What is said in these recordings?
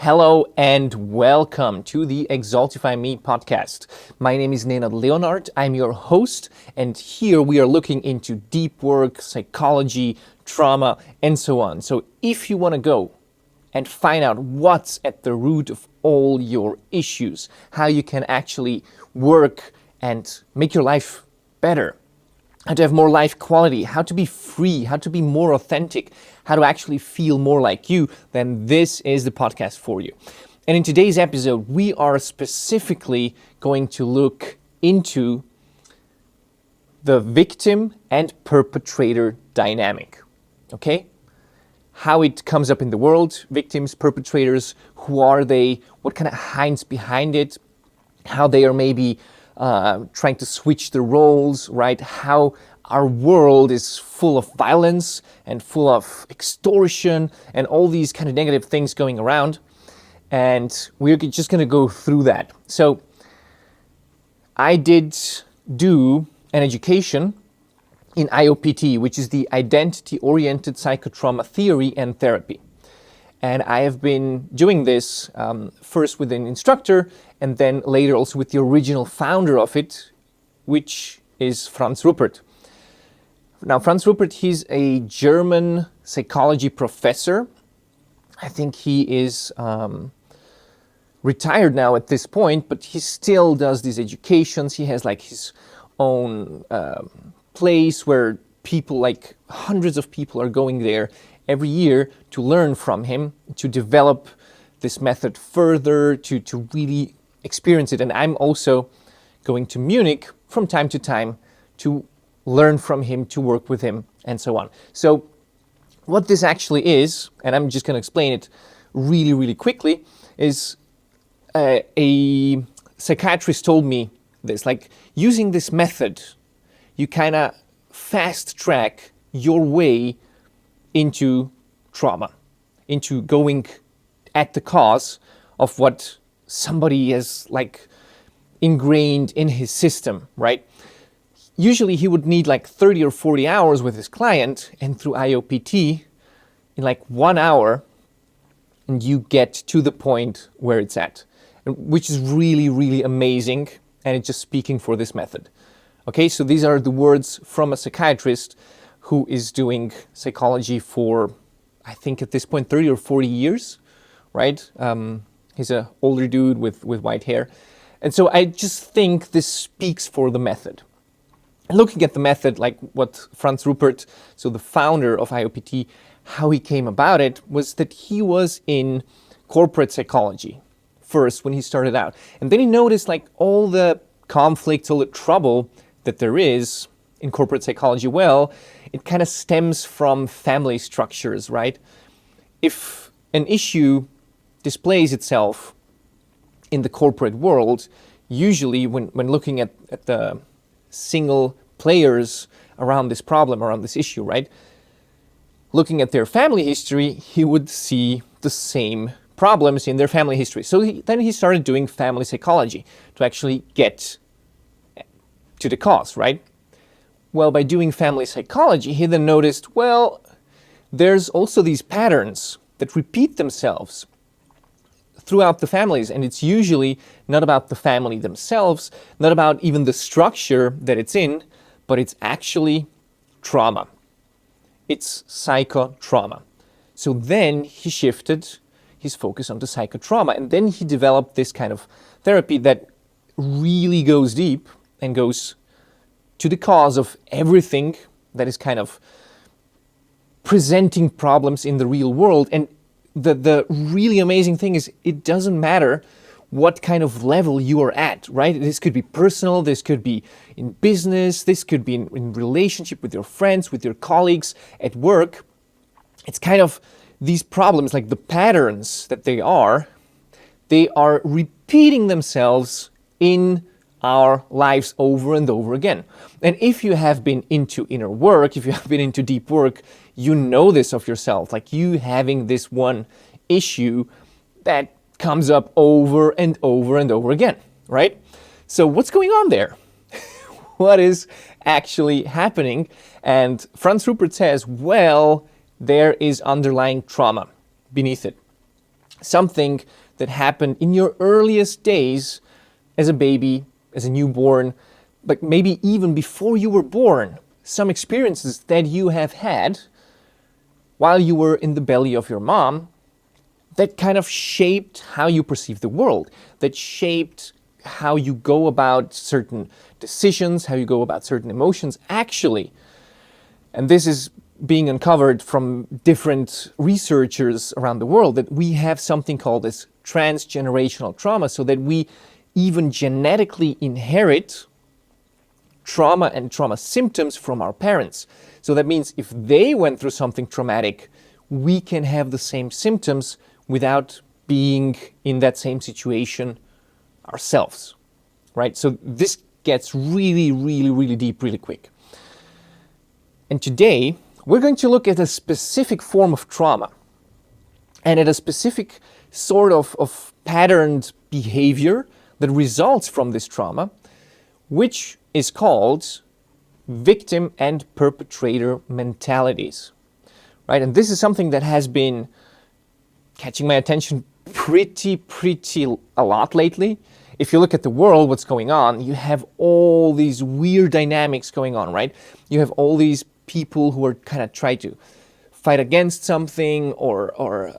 Hello and welcome to the Exaltify Me podcast. My name is Nenad Leonart. I'm your host, and here we are looking into deep work, psychology, trauma, and so on. So if you want to go and find out what's at the root of all your issues, how you can actually work and make your life better, how to have more life quality, how to be free, how to be more authentic, how to actually feel more like you, then this is the podcast for you. And in today's episode, we are specifically going to look into the victim and perpetrator dynamic, okay? How it comes up in the world, victims, perpetrators, who are they, what kind of hinds behind it, how they are maybe trying to switch the roles, right? How our world is full of violence and full of extortion and all these kind of negative things going around. And we're just going to go through that. So I did do an education in IOPT, which is the Identity-Oriented Psychotrauma Theory and Therapy. And I have been doing this first with an instructor and then later also with the original founder of it, which is Franz Ruppert. Now, Franz Ruppert, he's a German psychology professor. I think he is retired now at this point, but he still does these educations. He has like his own place where people, like hundreds of people, are going there every year to learn from him, to develop this method further, to really experience it. And I'm also going to Munich from time to time to learn from him, to work with him, and so on. So what this actually is, and I'm just going to explain it really, really quickly, is a psychiatrist told me this, like using this method, you kind of fast track your way into trauma, into going at the cause of what somebody has like ingrained in his system, right? Usually he would need like 30 or 40 hours with his client, and through IOPT, in like 1 hour, and you get to the point where it's at, which is really, really amazing, and it's just speaking for this method. Okay, so these are the words from a psychiatrist who is doing psychology for, I think at this point, 30 or 40 years, right? He's an older dude with white hair. And so I just think this speaks for the method. And looking at the method, like what Franz Ruppert, so the founder of IOPT, how he came about it was that he was in corporate psychology first when he started out. And then he noticed like all the conflicts, all the trouble that there is in corporate psychology. Well, it kind of stems from family structures, right? If an issue displays itself in the corporate world, usually when looking at the single players around this problem, around this issue, right? Looking at their family history, he would see the same problems in their family history. So then he started doing family psychology to actually get to the cause, right? Well, by doing family psychology, he then noticed, well, there's also these patterns that repeat themselves throughout the families, and it's usually not about the family themselves, not about even the structure that it's in, but it's actually trauma. It's psychotrauma. So then he shifted his focus onto psychotrauma, and then he developed this kind of therapy that really goes deep and goes to the cause of everything that is kind of presenting problems in the real world. And the really amazing thing is it doesn't matter what kind of level you are at, right? This could be personal, this could be in business, this could be in relationship with your friends, with your colleagues, at work. It's kind of these problems, like the patterns that they are repeating themselves in our lives over and over again. And if you have been into inner work, if you have been into deep work, you know this of yourself, like you having this one issue that comes up over and over and over again, right? So what's going on there? What is actually happening? And Franz Ruppert says, well, there is underlying trauma beneath it. something that happened in your earliest days as a baby, as a newborn, but maybe even before you were born, some experiences that you have had while you were in the belly of your mom that kind of shaped how you perceive the world, that shaped how you go about certain decisions, how you go about certain emotions, actually. And this is being uncovered from different researchers around the world, that we have something called this transgenerational trauma, so that we even genetically inherit trauma and trauma symptoms from our parents. So that means if they went through something traumatic, we can have the same symptoms without being in that same situation ourselves, right? So this gets really, really, really deep really quick. And today, we're going to look at a specific form of trauma and at a specific sort of patterned behavior that results from this trauma, which is called victim and perpetrator mentalities, right? And this is something that has been catching my attention pretty a lot lately. If you look at the world, what's going on, you have all these weird dynamics going on, right? You have all these people who are kind of trying to fight against something, or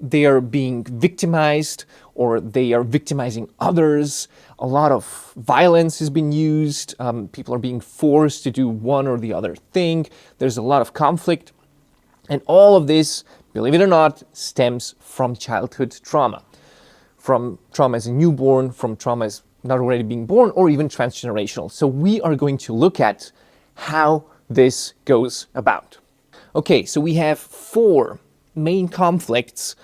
they are being victimized, or they are victimizing others. A lot of violence has been used. People are being forced to do one or the other thing. There's a lot of conflict. And all of this, believe it or not, stems from childhood trauma. From trauma as a newborn, from trauma as not already being born, or even transgenerational. So we are going to look at how this goes about. Okay, so we have 4 main conflicts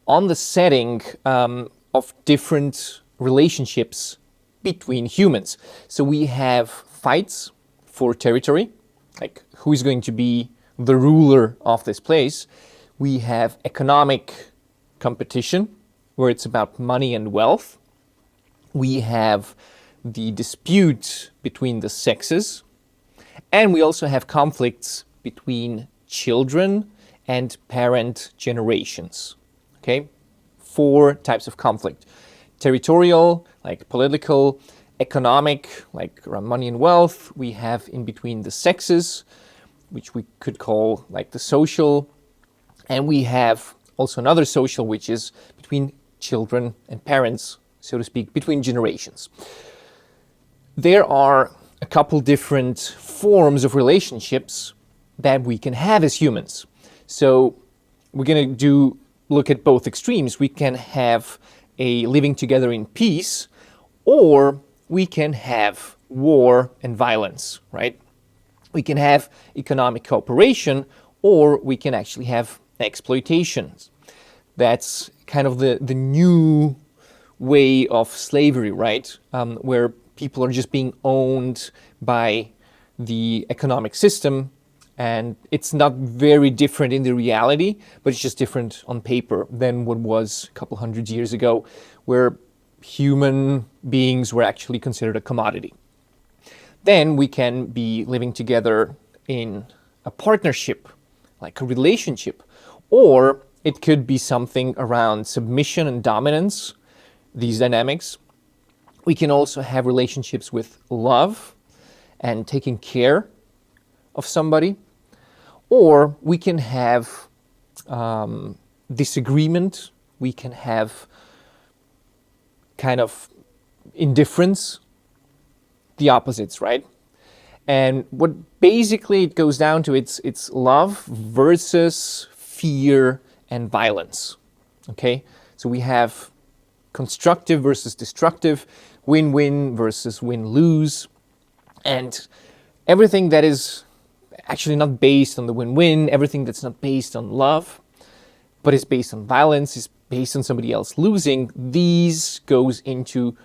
on the setting of different relationships between humans. So we have fights for territory, like who is going to be the ruler of this place. We have economic competition, where it's about money and wealth. We have the dispute between the sexes. And we also have conflicts between children and parent generations. Okay? 4 types of conflict. Territorial, like political. Economic, like around money and wealth. We have in between the sexes, which we could call like the social. And we have also another social, which is between children and parents, so to speak, between generations. There are a couple different forms of relationships that we can have as humans. So we're going to look at both extremes. We can have a living together in peace, or we can have war and violence, right? We can have economic cooperation, or we can actually have exploitation. That's kind of the new way of slavery, right? Where people are just being owned by the economic system, and it's not very different in the reality, but it's just different on paper than what was a couple hundred years ago, where human beings were actually considered a commodity. Then we can be living together in a partnership, like a relationship, or it could be something around submission and dominance, these dynamics. We can also have relationships with love and taking care of somebody, or we can have disagreement, we can have kind of indifference, the opposites, right? And what basically it goes down to, it's love versus fear and violence, okay? So we have constructive versus destructive, win-win versus win-lose, and everything that is actually not based on the win-win, everything that's not based on love, but is based on violence, is based on somebody else losing, these goes into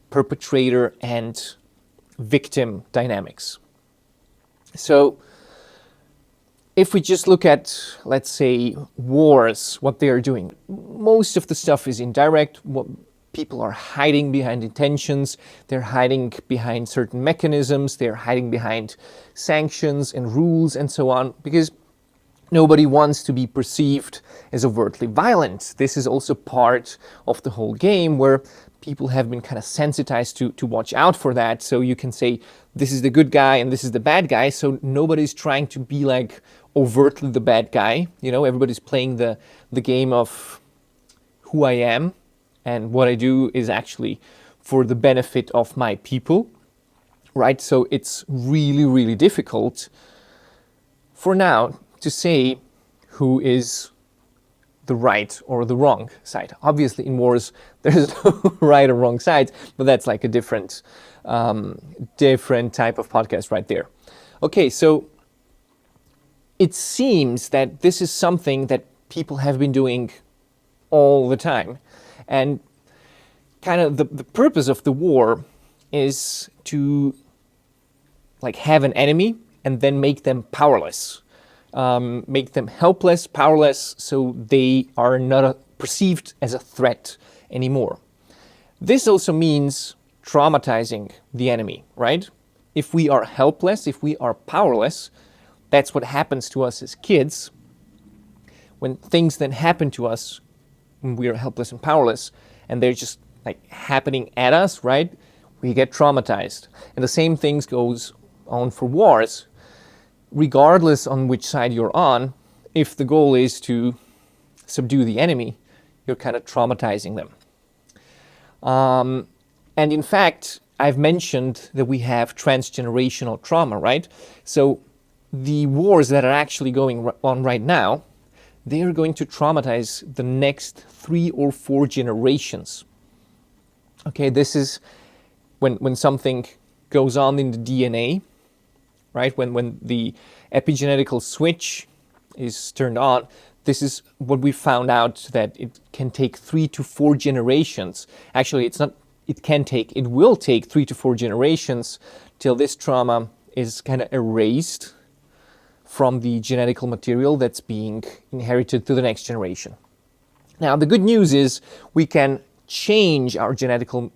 perpetrator and victim dynamics. So if we just look at, let's say, wars, what they are doing, most of the stuff is indirect. What people are hiding behind intentions, they're hiding behind certain mechanisms, they're hiding behind sanctions and rules and so on, because Nobody wants to be perceived as overtly violent. This is also part of the whole game where people have been kind of sensitized to watch out for that. So you can say, this is the good guy and this is the bad guy. So nobody's trying to be like overtly the bad guy. You know, everybody's playing the game of who I am, and what I do is actually for the benefit of my people, right? So it's really, really difficult for now to say who is the right or the wrong side. Obviously, in wars, there's no right or wrong sides, but that's like a different type of podcast right there. Okay, so it seems that this is something that people have been doing all the time. And kind of the purpose of the war is to like have an enemy and then make them powerless. Make them helpless, powerless, so they are not perceived as a threat anymore. This also means traumatizing the enemy, right? If we are helpless, if we are powerless, that's what happens to us as kids. When things then happen to us, when we are helpless and powerless, and they're just like happening at us, right? We get traumatized. And the same thing goes on for wars. Regardless on which side you're on, if the goal is to subdue the enemy, you're kind of traumatizing them. And in fact, I've mentioned that we have transgenerational trauma, right? So the wars that are actually going on right now, they are going to traumatize the next 3 or 4 generations. Okay, this is when something goes on in the DNA, right? When the epigenetical switch is turned on, this is what we found out, that it can take 3 to 4 generations. Actually, it will take 3 to 4 generations till this trauma is kind of erased from the genetical material that's being inherited to the next generation. Now, the good news is we can change our genetical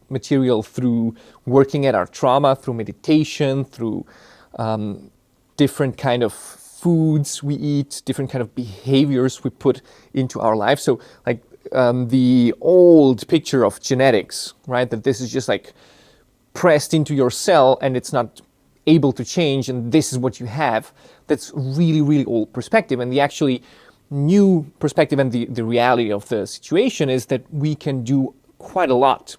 material through working at our trauma, through meditation, through different kind of foods we eat, different kind of behaviors we put into our life. So like the old picture of genetics, right? That this is just like pressed into your cell and it's not able to change and this is what you have. That's really, really old perspective. And the actually new perspective and the reality of the situation is that we can do quite a lot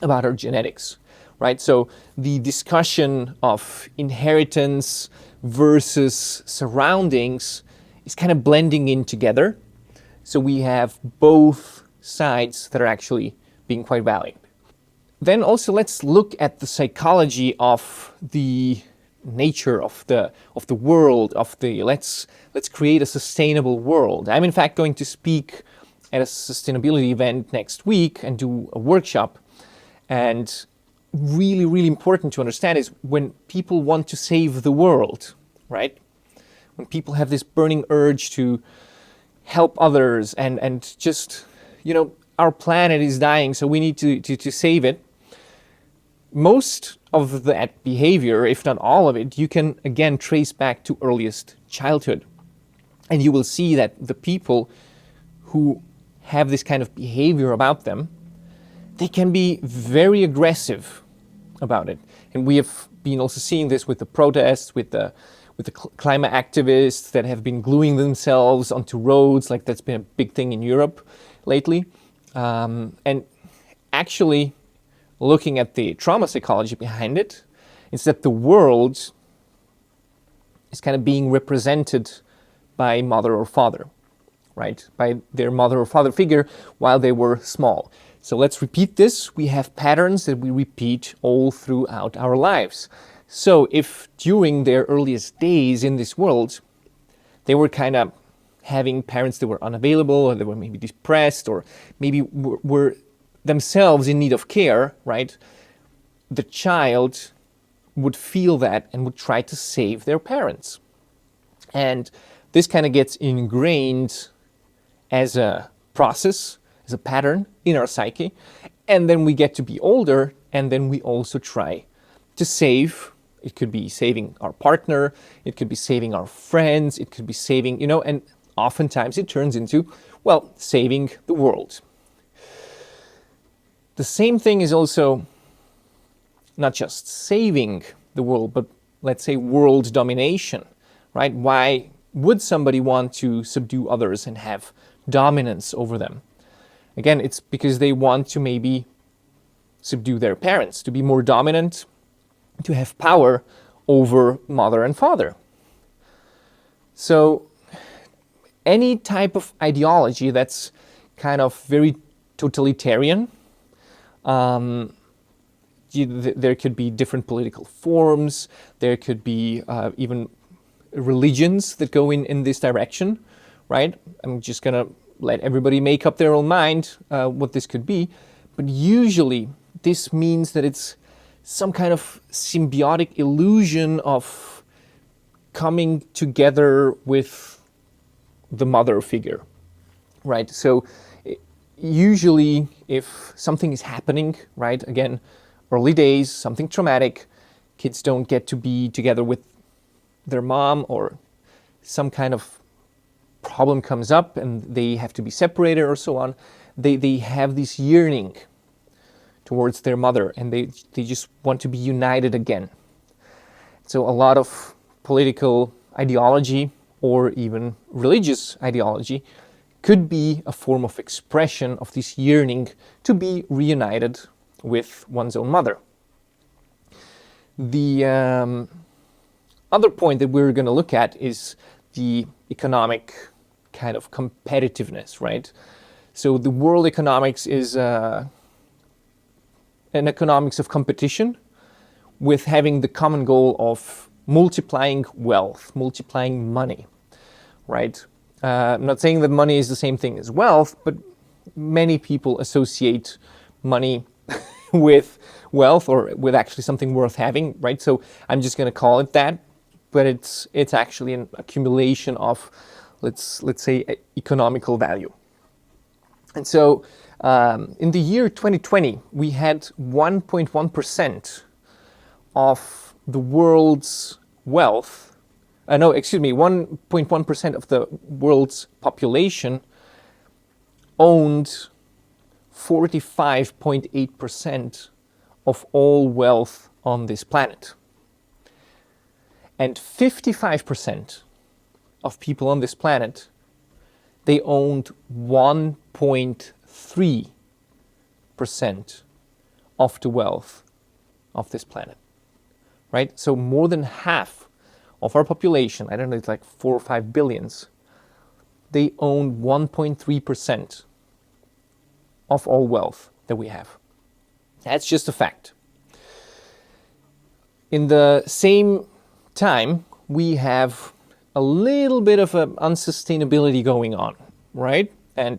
about our genetics. Right, so the discussion of inheritance versus surroundings is kind of blending in together. So we have both sides that are actually being quite valid. Then also let's look at the psychology of the nature of the world, let's create a sustainable world. I'm in fact going to speak at a sustainability event next week and do a workshop. And really, really important to understand is when people want to save the world, right? When people have this burning urge to help others and just, you know, our planet is dying, so we need to save it. Most of that behavior, if not all of it, you can again trace back to earliest childhood. And you will see that the people who have this kind of behavior about them, they can be very aggressive about it. And we have been also seeing this with the protests, with the climate activists that have been gluing themselves onto roads. Like that's been a big thing in Europe lately. And actually looking at the trauma psychology behind it, it's that the world is kind of being represented by mother or father, right? By their mother or father figure while they were small. So let's repeat this. We have patterns that we repeat all throughout our lives. So if during their earliest days in this world, they were kind of having parents that were unavailable, or they were maybe depressed, or maybe were themselves in need of care, right? The child would feel that and would try to save their parents. And this kind of gets ingrained as a process, as a pattern in our psyche. And then we get to be older, and then we also try to save It could be saving our partner, it could be saving our friends, it could be saving, and oftentimes it turns into, well, saving the world. The same thing is also not just saving the world, but let's say world domination, right? Why would somebody want to subdue others and have dominance over them? Again, it's because they want to maybe subdue their parents, to be more dominant, to have power over mother and father. So any type of ideology that's kind of very totalitarian, there could be different political forms, there could be even religions that go in this direction, right? I'm just going to let everybody make up their own mind what this could be. But usually this means that it's some kind of symbiotic illusion of coming together with the mother figure, right? So usually if something is happening, right, again, early days, something traumatic, kids don't get to be together with their mom, or some kind of problem comes up and they have to be separated or so on, they have this yearning towards their mother, and they just want to be united again. So a lot of political ideology or even religious ideology could be a form of expression of this yearning to be reunited with one's own mother. The other point that we're going to look at is the economic kind of competitiveness, right? So the world economics is an economics of competition with having the common goal of multiplying wealth, multiplying money, right? I'm not saying that money is the same thing as wealth, but many people associate money with wealth, or with actually something worth having, right? So I'm just going to call it that, but it's actually an accumulation of, let's say, economical value. And so in the year 2020, we had 1.1% of the world's wealth, 1.1% of the world's population owned 45.8% of all wealth on this planet. And 55% of people on this planet, they owned 1.3% of the wealth of this planet, right? So more than half of our population, I don't know, it's like 4 or 5 billions, they own 1.3% of all wealth that we have. That's just a fact. In the same time, we have a little bit of an unsustainability going on, right? And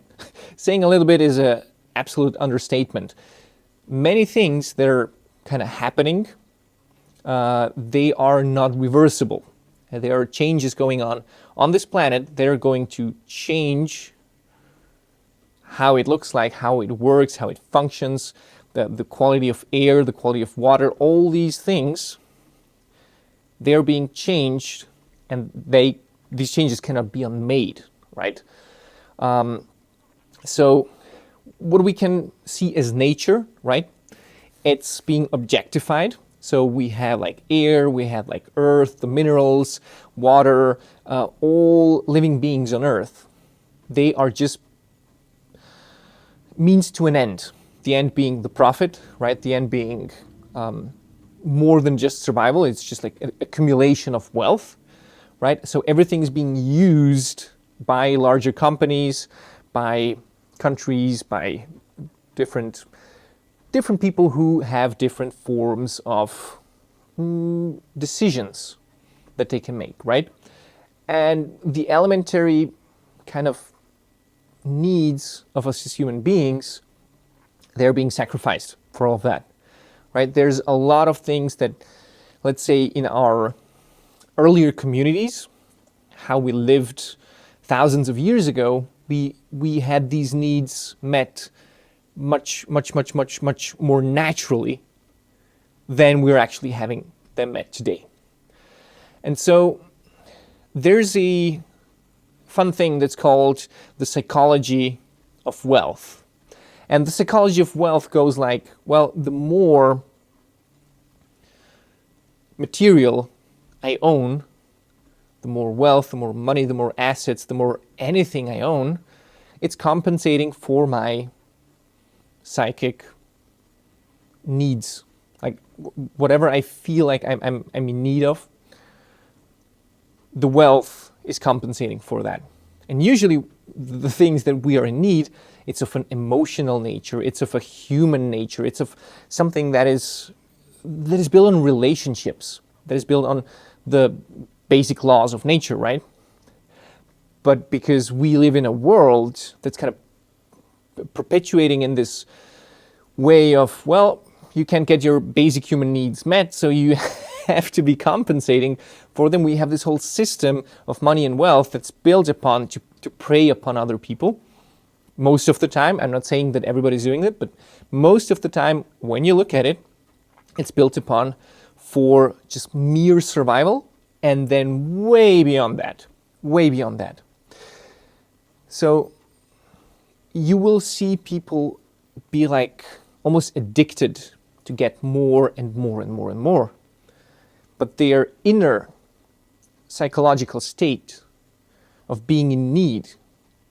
saying a little bit is an absolute understatement. Many things that are kind of happening, they are not reversible. There are changes going on this planet. They're going to change how it looks like, how it works, how it functions, the quality of air, the quality of water, all these things, they're being changed, and these changes cannot be unmade, right? So what we can see as nature, right? It's being objectified. So we have like air, we have like earth, the minerals, water, all living beings on earth. They are just means to an end. The end being the profit, right? The end being more than just survival. It's just like an accumulation of wealth, right? So everything is being used by larger companies, by countries, by different people who have different forms of decisions that they can make, right? And the elementary kind of needs of us as human beings, they're being sacrificed for all of that, right? There's a lot of things that, let's say, in our earlier communities, how we lived thousands of years ago, we had these needs met much more naturally than we're actually having them met today. And so there's a fun thing that's called the psychology of wealth. And the psychology of wealth goes like, well, the more material I own, the more wealth, the more money, the more assets, the more anything I own, it's compensating for my psychic needs. Like whatever I feel like I'm in need of, the wealth is compensating for that. And usually the things that we are in need, it's of an emotional nature, it's of a human nature, it's of something that is built on relationships, that is built on the basic laws of nature, right? But because we live in a world that's kind of perpetuating in this way of, well, you can't get your basic human needs met, so you have to be compensating for them. We have this whole system of money and wealth that's built upon to prey upon other people. Most of the time, I'm not saying that everybody's doing it, but most of the time, when you look at it, it's built upon for just mere survival, and then way beyond that. So you will see people be like almost addicted to get more and more and more and more. But their inner psychological state of being in need,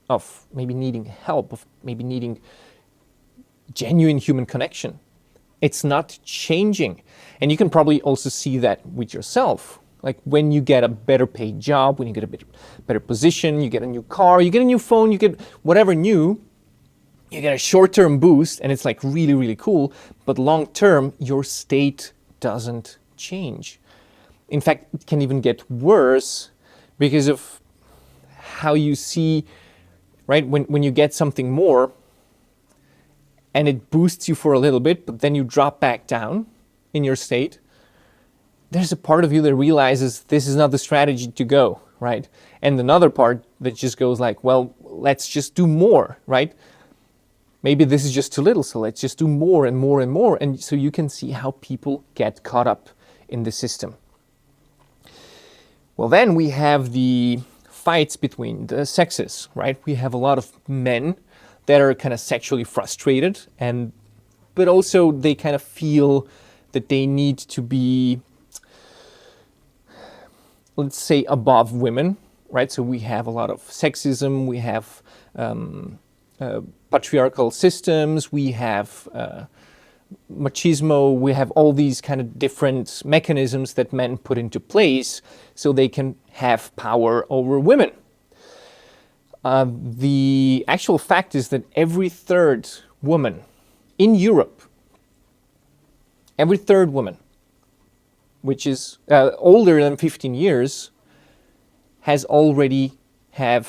of maybe needing help, of maybe needing genuine human connection, it's not changing. And you can probably also see that with yourself. Like when you get a better paid job, when you get a better position, you get a new car, you get a new phone, you get whatever new, you get a short-term boost and it's like really, really cool. But long-term, your state doesn't change. In fact, it can even get worse because of how you see, right? When you get something more and it boosts you for a little bit, but then you drop back down in your state, there's a part of you that realizes this is not the strategy to go, right? And another part that just goes like, well, let's just do more, right? Maybe this is just too little, so let's just do more and more and more. And so you can see how people get caught up in the system. Well, then we have the fights between the sexes, right? We have a lot of men that are kind of sexually frustrated, but also they kind of feel that they need to be, let's say, above women, right? So we have a lot of sexism, we have patriarchal systems, we have machismo, we have all these kind of different mechanisms that men put into place so they can have power over women. The actual fact is that every third woman in Europe, every third woman, which is older than 15 years, has already had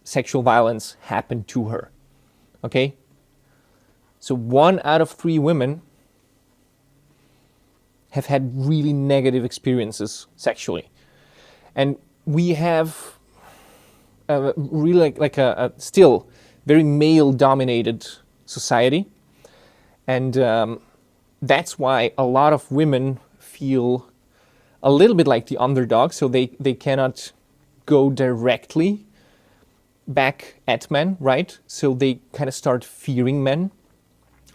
sexual violence happen to her. Okay? So 1 out of 3 women have had really negative experiences sexually. And we have really like a still very male-dominated society. And that's why a lot of women feel a little bit like the underdog, so they cannot go directly back at men, right? So they kind of start fearing men.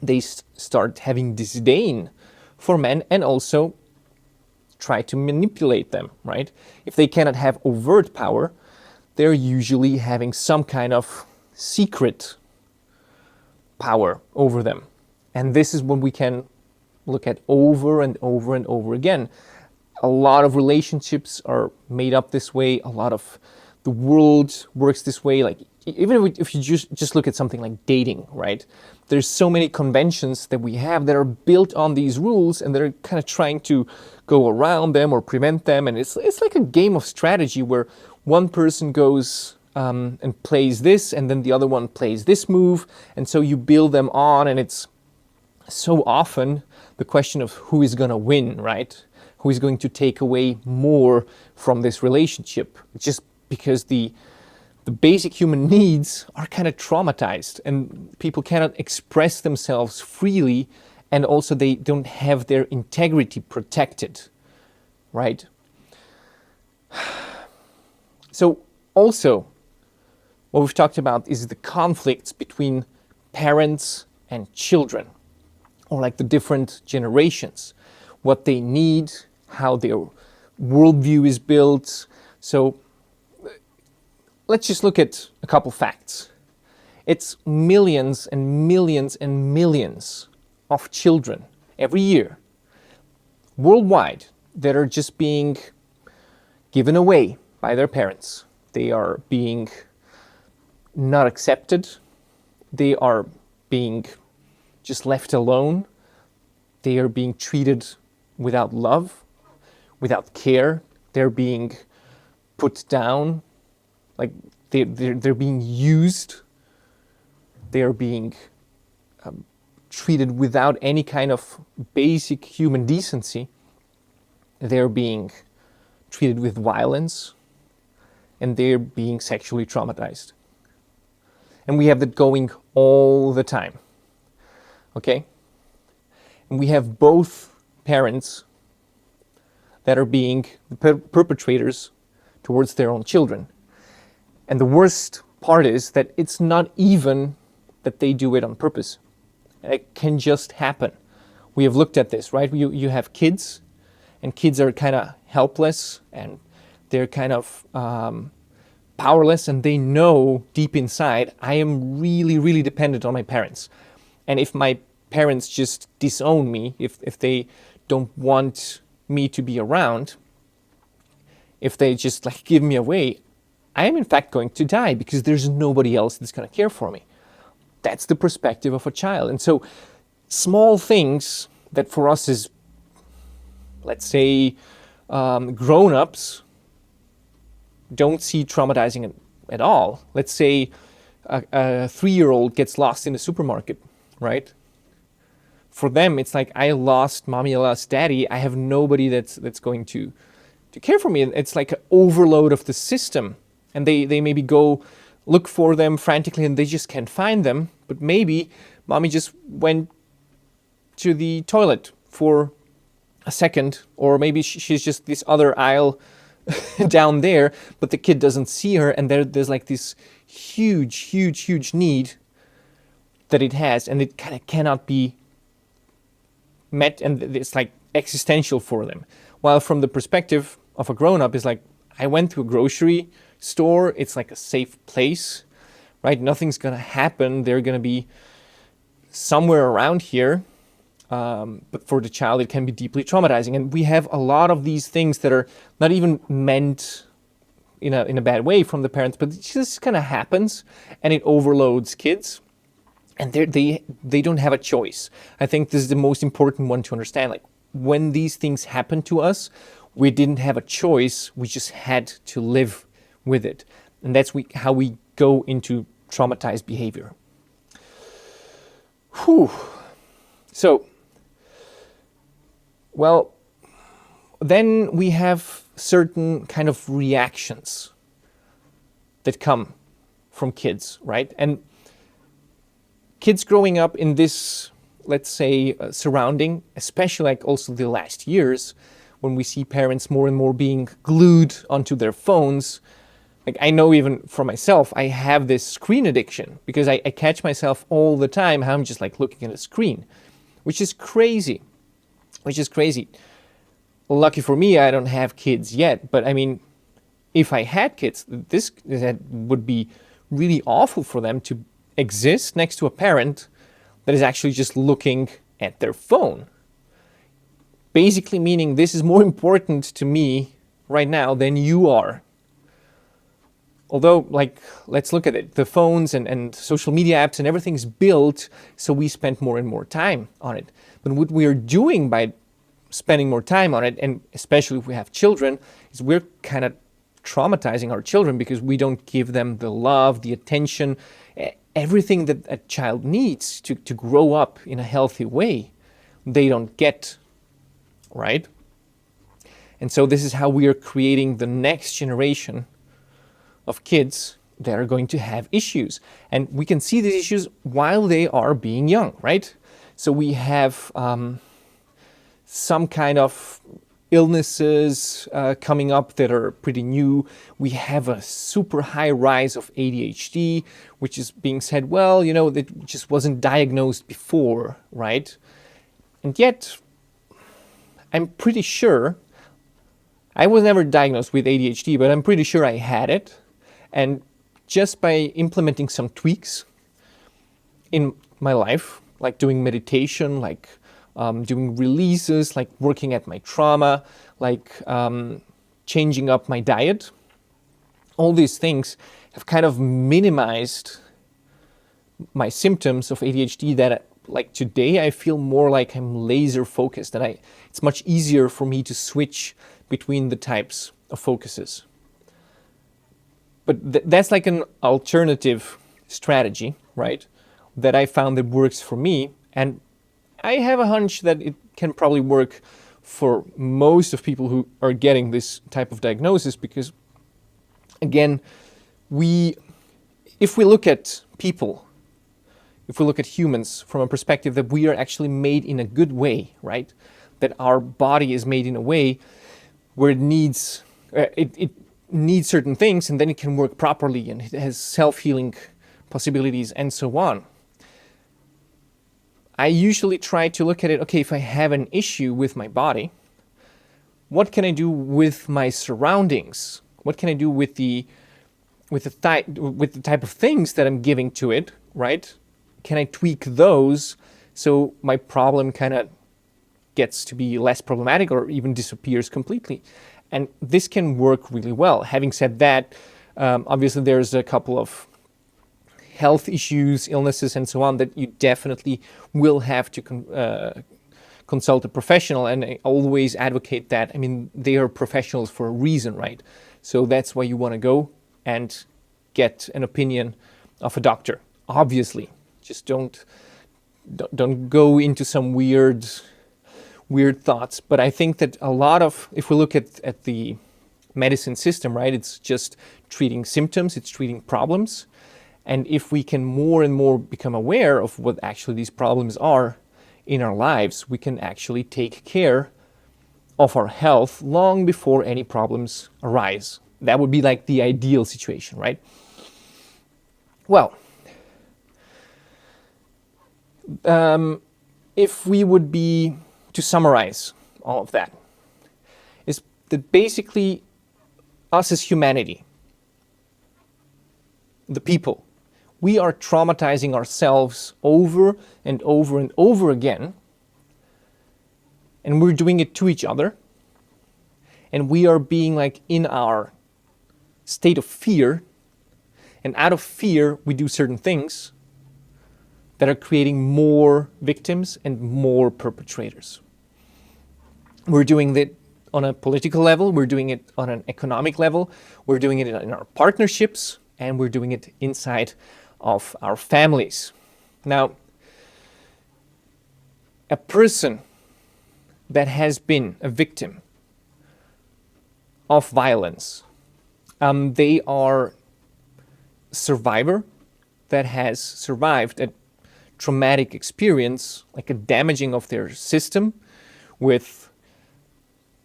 They start having disdain for men and also try to manipulate them, right? If they cannot have overt power, they're usually having some kind of secret power over them. And this is what we can look at over and over and over again. A lot of relationships are made up this way. A lot of the world works this way. Like even if you just look at something like dating, right? There's so many conventions that we have that are built on these rules, and they're kind of trying to go around them or prevent them. And it's like a game of strategy where one person goes and plays this, and then the other one plays this move, and so you build them on, and it's so often the question of who is going to win, right? Who is going to take away more from this relationship? Just because the basic human needs are kind of traumatized, and people cannot express themselves freely and also they don't have their integrity protected, right? So also, what we've talked about is the conflicts between parents and children, or like the different generations, what they need, how their worldview is built. So let's just look at a couple facts. It's millions and millions and millions of children every year worldwide that are just being given away by their parents. They are being not accepted. They are being just left alone. They are being treated without love, without care. They're being put down, like they're being used. They are being treated without any kind of basic human decency. They're being treated with violence, and they're being sexually traumatized. And we have that going all the time, okay? And we have both parents that are being the perpetrators towards their own children. And the worst part is that it's not even that they do it on purpose. It can just happen. We have looked at this, right? You have kids, and kids are kind of helpless, and they're kind of powerless, and they know deep inside, I am really, really dependent on my parents. And if my parents just disown me, if they don't want me to be around, if they just like give me away, I am in fact going to die because there's nobody else that's going to care for me. That's the perspective of a child. And so small things that for us is, let's say, grown-ups don't see traumatizing at all. Let's say a 3-year-old gets lost in a supermarket, right? For them, it's like, I lost mommy, I lost daddy. I have nobody that's going to care for me. It's like an overload of the system. And they maybe go look for them frantically and they just can't find them. But maybe mommy just went to the toilet for a second, or maybe she's just this other aisle down there, but the kid doesn't see her, and there's like this huge need that it has, and it kind of cannot be met, and it's like existential for them. While from the perspective of a grown-up, is like, I went to a grocery store, it's like a safe place, right? Nothing's gonna happen. They're gonna be somewhere around here. But for the child, it can be deeply traumatizing. And we have a lot of these things that are not even meant in a bad way from the parents, but it just kind of happens, and it overloads kids, and they don't have a choice. I think this is the most important one to understand. Like, when these things happen to us, we didn't have a choice. We just had to live with it. And that's how we go into traumatized behavior. Whew. So, well, then we have certain kind of reactions that come from kids, right? And kids growing up in this, let's say, surrounding, especially like also the last years, when we see parents more and more being glued onto their phones. Like, I know even for myself, I have this screen addiction because I catch myself all the time how I'm just like looking at a screen, which is crazy. Lucky for me, I don't have kids yet, but I mean, if I had kids, that would be really awful for them to exist next to a parent that is actually just looking at their phone. Basically meaning, this is more important to me right now than you are. Although, like, let's look at it. The phones and social media apps and everything's built so we spend more and more time on it. But what we are doing by spending more time on it, and especially if we have children, is we're kind of traumatizing our children because we don't give them the love, the attention, everything that a child needs to grow up in a healthy way. They don't get, right? And so this is how we are creating the next generation of kids that are going to have issues. And we can see these issues while they are being young, right? So we have some kind of illnesses coming up that are pretty new. We have a super high rise of ADHD, which is being said, well, you know, that just wasn't diagnosed before, right? And yet, I'm pretty sure, I was never diagnosed with ADHD, but I'm pretty sure I had it. And just by implementing some tweaks in my life, like doing meditation, like doing releases, like working at my trauma, like changing up my diet, all these things have kind of minimized my symptoms of ADHD that, like today, I feel more like I'm laser focused, and it's much easier for me to switch between the types of focuses. But that's like an alternative strategy, right? That I found that works for me. And I have a hunch that it can probably work for most of people who are getting this type of diagnosis, because, again, if we look at people, if we look at humans from a perspective that we are actually made in a good way, right? That our body is made in a way where it needs certain things, and then it can work properly, and it has self-healing possibilities and so on. I usually try to look at it, okay, if I have an issue with my body, what can I do with my surroundings? What can I do with the type of things that I'm giving to it, right? Can I tweak those so my problem kind of gets to be less problematic or even disappears completely? And this can work really well. Having said that, obviously there's a couple of health issues, illnesses, and so on that you definitely will have to consult a professional, and I always advocate that. I mean, they are professionals for a reason, right? So that's why you want to go and get an opinion of a doctor. Obviously, just don't go into some weird thoughts. But I think that a lot of, if we look at the medicine system, right, it's just treating symptoms, it's treating problems. And if we can more and more become aware of what actually these problems are in our lives, we can actually take care of our health long before any problems arise. That would be like the ideal situation, right? Well, if we would be to summarize all of that, is that basically us as humanity, the people, we are traumatizing ourselves over and over and over again, and we're doing it to each other, and we are being like in our state of fear, and out of fear we do certain things that are creating more victims and more perpetrators. We're doing that on a political level, we're doing it on an economic level, we're doing it in our partnerships, and we're doing it inside of our families. Now, a person that has been a victim of violence, they are a survivor that has survived a traumatic experience, like a damaging of their system, with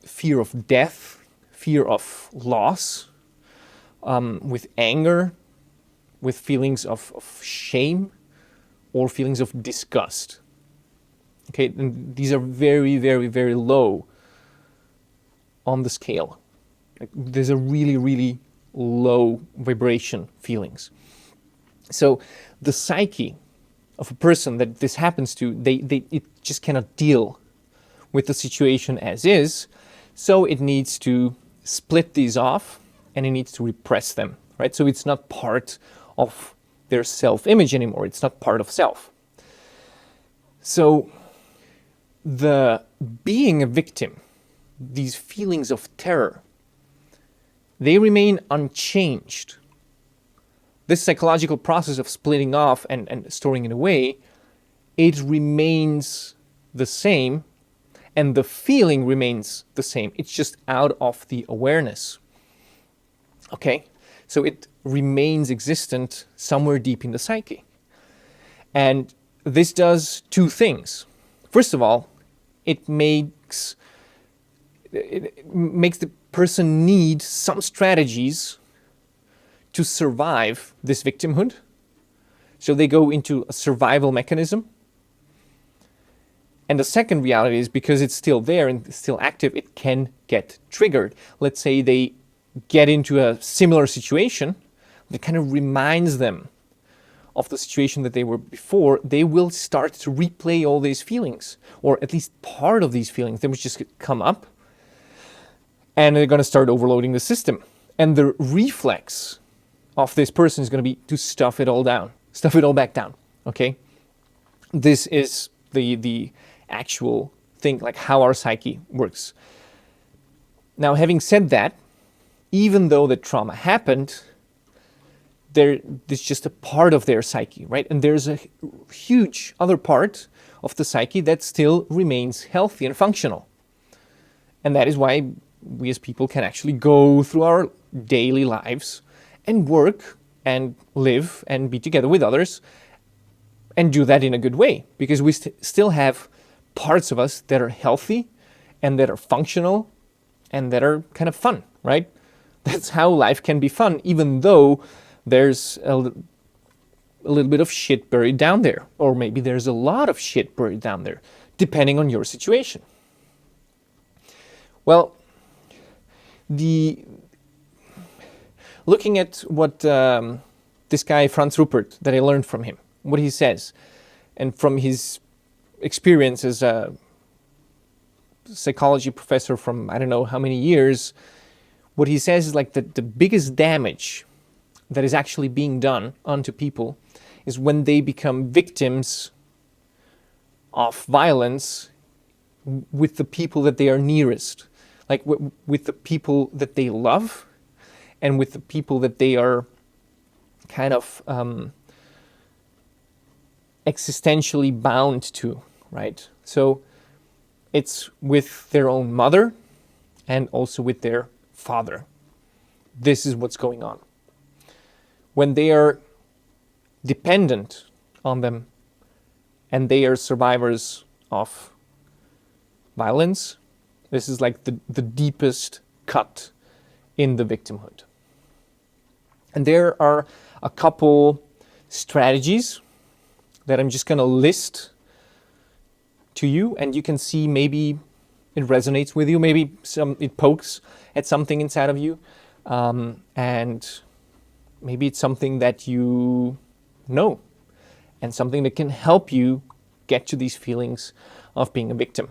fear of death, fear of loss, with anger, with feelings of shame or feelings of disgust. Okay, and these are very, very, very low on the scale. Like, there's a really, really low vibration feelings. So the psyche of a person that this happens to, it just cannot deal with the situation as is, so it needs to split these off and it needs to repress them, right? So it's not part of their self-image anymore. It's not part of self. So the being a victim, these feelings of terror, they remain unchanged. This psychological process of splitting off and storing it away, it remains the same, and the feeling remains the same. It's just out of the awareness. Okay? So it remains existent somewhere deep in the psyche. And this does two things. First of all, it makes the person need some strategies to survive this victimhood. So they go into a survival mechanism. And the second reality is, because it's still there and still active, it can get triggered. Let's say they get into a similar situation that kind of reminds them of the situation that they were before. They will start to replay all these feelings, or at least part of these feelings. They will just come up, and they're going to start overloading the system. And the reflex of this person is going to be to stuff it all back down. Okay? This is the actual thing, like how our psyche works. Now, having said that, even though the trauma happened, there's just a part of their psyche, right? And there's a huge other part of the psyche that still remains healthy and functional. And that is why we as people can actually go through our daily lives and work and live and be together with others and do that in a good way, because we still have parts of us that are healthy and that are functional and that are kind of fun, right? That's how life can be fun, even though there's a little bit of shit buried down there, or maybe there's a lot of shit buried down there, depending on your situation. Well, looking at what this guy Franz Ruppert, that I learned from him, what he says, and from his experience as a psychology professor from I don't know how many years, what he says is like the biggest damage that is actually being done onto people is when they become victims of violence with the people that they are nearest, like with the people that they love and with the people that they are kind of existentially bound to, right? So it's with their own mother and also with their father. This is what's going on. When they are dependent on them and they are survivors of violence, this is like the deepest cut in the victimhood. And there are a couple strategies that I'm just going to list to you, and you can see maybe it resonates with you, maybe it pokes at something inside of you, and maybe it's something that you know and something that can help you get to these feelings of being a victim.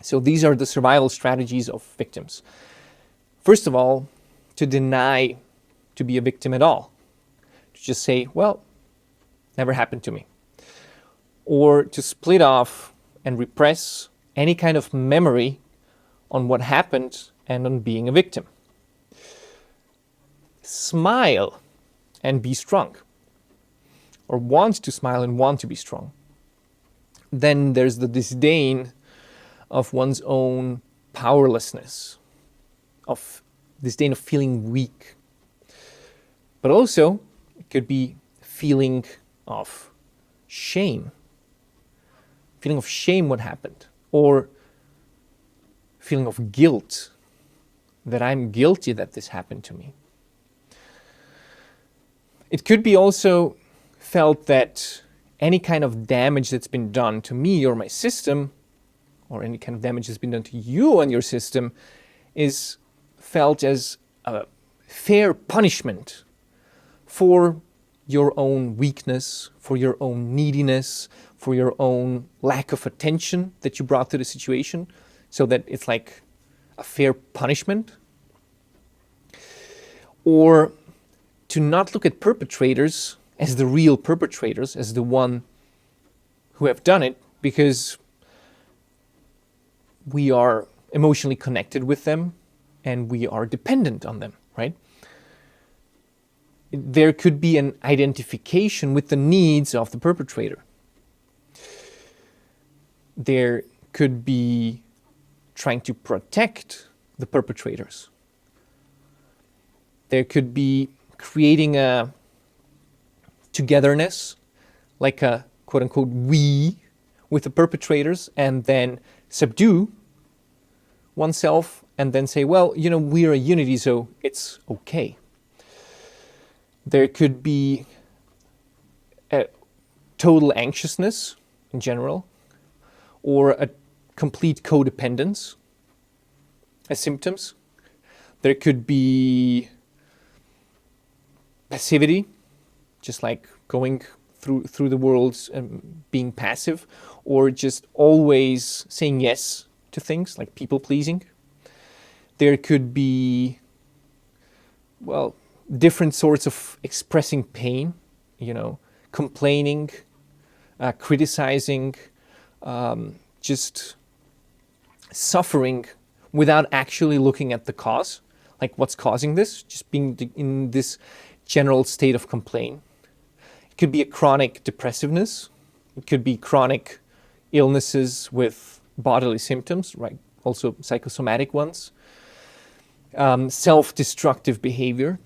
So these are the survival strategies of victims. First of all, to deny to be a victim at all. To just say, well, never happened to me. Or to split off and repress any kind of memory on what happened and on being a victim. Smile and be strong, or want to smile and want to be strong. Then there's the disdain of one's own powerlessness, of disdain of feeling weak. But also, it could be feeling of shame. Feeling of shame what happened, or feeling of guilt, that I'm guilty that this happened to me. It could be also felt that any kind of damage that's been done to me or my system, or any kind of damage that's been done to you and your system, is felt as a fair punishment for your own weakness, for your own neediness, for your own lack of attention that you brought to the situation, so that it's like a fair punishment. Or to not look at perpetrators as the real perpetrators, as the one who have done it, because we are emotionally connected with them and we are dependent on them, right? There could be an identification with the needs of the perpetrator. There could be trying to protect the perpetrators. There could be creating a togetherness, like a quote-unquote we with the perpetrators and then subdue oneself and then say, well, we're a unity, so it's okay. There could be a total anxiousness in general, or a complete codependence as symptoms. There could be passivity, just like going through the world and being passive, or just always saying yes to things, like people pleasing. There could be, different sorts of expressing pain, complaining, criticizing, just suffering without actually looking at the cause, like what's causing this, just being in this general state of complaint. It could be a chronic depressiveness. It could be chronic illnesses with bodily symptoms, right? Also psychosomatic ones. Self-destructive behavior.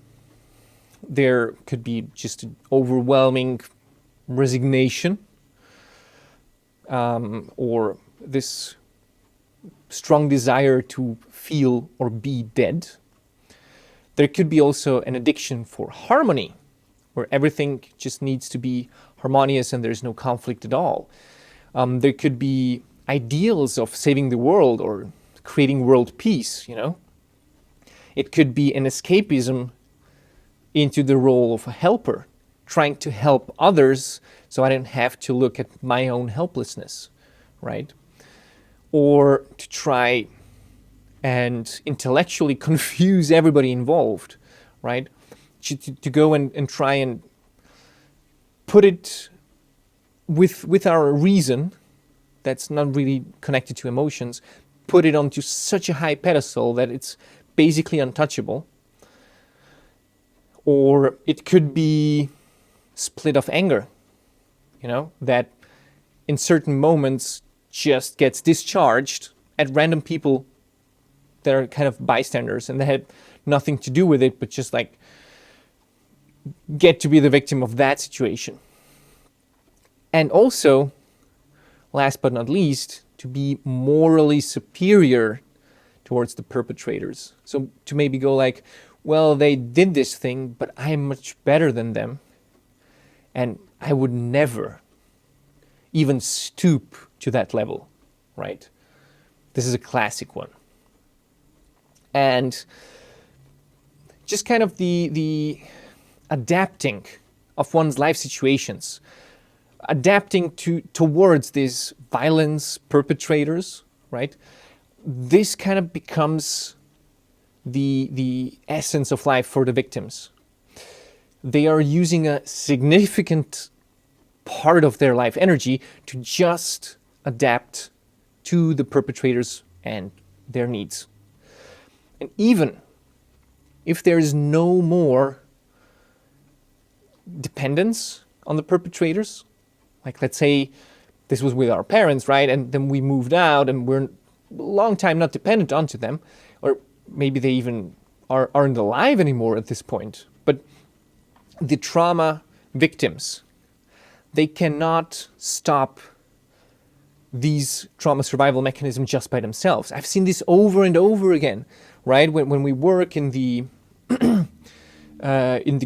There could be just an overwhelming resignation, or this strong desire to feel or be dead. There could be also an addiction for harmony, where everything just needs to be harmonious and there's no conflict at all. There could be ideals of saving the world or creating world peace, It could be an escapism into the role of a helper, trying to help others so I don't have to look at my own helplessness, right? Or to try and intellectually confuse everybody involved, right? To go and try and put it with our reason that's not really connected to emotions, put it onto such a high pedestal that it's basically untouchable. Or it could be split of anger, that in certain moments just gets discharged at random people that are kind of bystanders and that had nothing to do with it, but just like get to be the victim of that situation. And also, last but not least, to be morally superior towards the perpetrators. So to maybe go like, well, they did this thing, but I'm much better than them. And I would never even stoop to that level, right? This is a classic one. And just kind of the adapting of one's life situations, adapting towards these violence perpetrators, right? This kind of becomes the essence of life for the victims. They are using a significant part of their life energy to just adapt to the perpetrators and their needs. And even if there is no more dependence on the perpetrators, like let's say this was with our parents, right? And then we moved out and we're a long time not dependent onto them, or maybe they even aren't alive anymore at this point. But the trauma victims, they cannot stop these trauma survival mechanisms just by themselves. I've seen this over and over again, right? When we work in the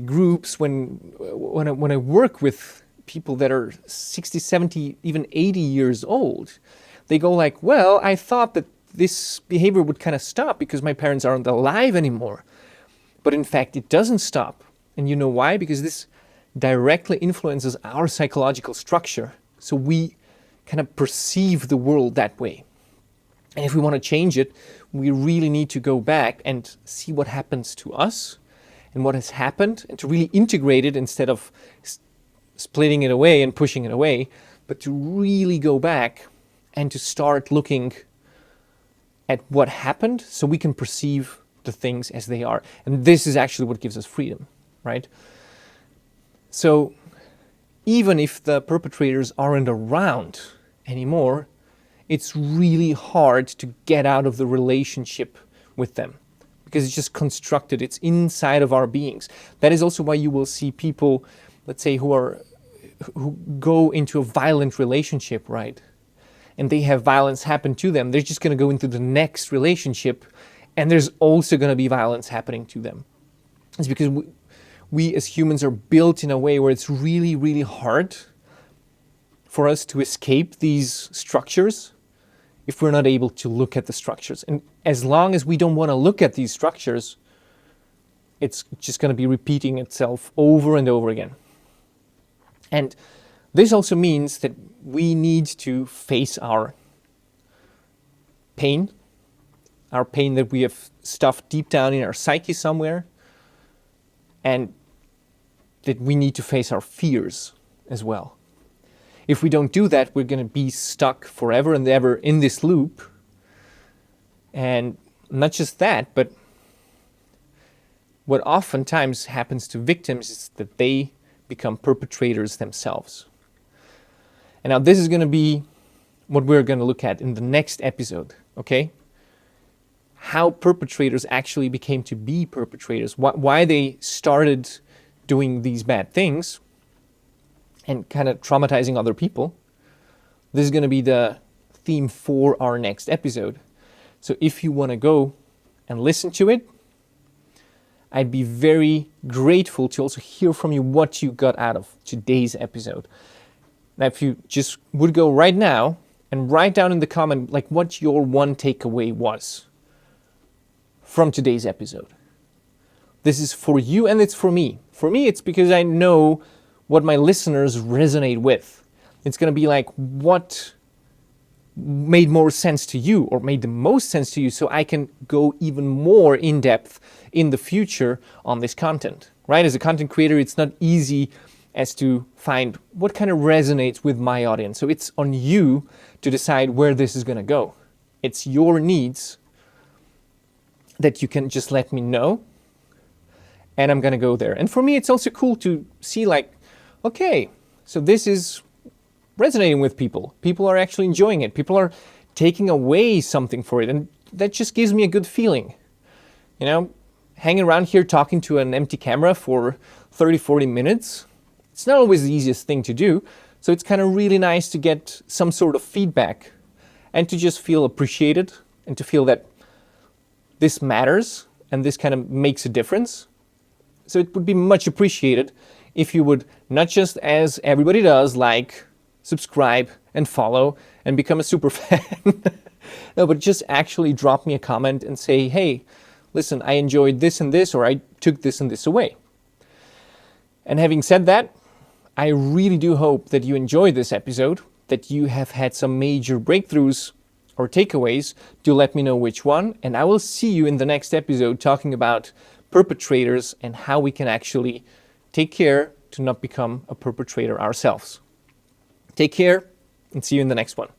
groups, when I work with people that are 60, 70, even 80 years old, they go like, well, I thought that this behavior would kind of stop because my parents aren't alive anymore. But in fact, it doesn't stop. And you know why? Because this directly influences our psychological structure. So we kind of perceive the world that way. And if we want to change it, we really need to go back and see what happens to us and what has happened, and to really integrate it instead of splitting it away and pushing it away, but to really go back and to start looking at what happened so we can perceive the things as they are. And this is actually what gives us freedom, right? So even if the perpetrators aren't around anymore, it's really hard to get out of the relationship with them because it's just constructed. It's inside of our beings. That is also why you will see people, let's say, who go into a violent relationship, right? and they have violence happen to them, they're just going to go into the next relationship and there's also going to be violence happening to them. It's because we as humans are built in a way where it's really, really hard for us to escape these structures if we're not able to look at the structures. And as long as we don't want to look at these structures, it's just going to be repeating itself over and over again. And this also means that we need to face our pain that we have stuffed deep down in our psyche somewhere, and that we need to face our fears as well. If we don't do that, we're going to be stuck forever and ever in this loop. And not just that, but what oftentimes happens to victims is that they become perpetrators themselves. And now this is going to be what we're going to look at in the next episode, okay? How perpetrators actually became to be perpetrators, why they started doing these bad things and kind of traumatizing other people. This is going to be the theme for our next episode. So if you want to go and listen to it, I'd be very grateful to also hear from you what you got out of today's episode. Now, if you just would go right now and write down in the comment like what your one takeaway was from today's episode. This is for you and it's for me. For me, it's because I know what my listeners resonate with. It's going to be like what made more sense to you or made the most sense to you, so I can go even more in depth in the future on this content, right? As a content creator, it's not easy as to find what kind of resonates with my audience. So it's on you to decide where this is going to go. It's your needs that you can just let me know, and I'm going to go there. And for me, it's also cool to see like, okay, so this is resonating with people. People are actually enjoying it. People are taking away something for it. And that just gives me a good feeling. You know, hanging around here talking to an empty camera for 30, 40 minutes, it's not always the easiest thing to do. So it's kind of really nice to get some sort of feedback and to just feel appreciated and to feel that this matters and this kind of makes a difference. So it would be much appreciated if you would, not just as everybody does, like, subscribe and follow and become a super fan. No, but just actually drop me a comment and say, hey, listen, I enjoyed this and this, or I took this and this away. And having said that, I really do hope that you enjoyed this episode, that you have had some major breakthroughs or takeaways. Do let me know which one, and I will see you in the next episode talking about perpetrators and how we can actually take care to not become a perpetrator ourselves. Take care and see you in the next one.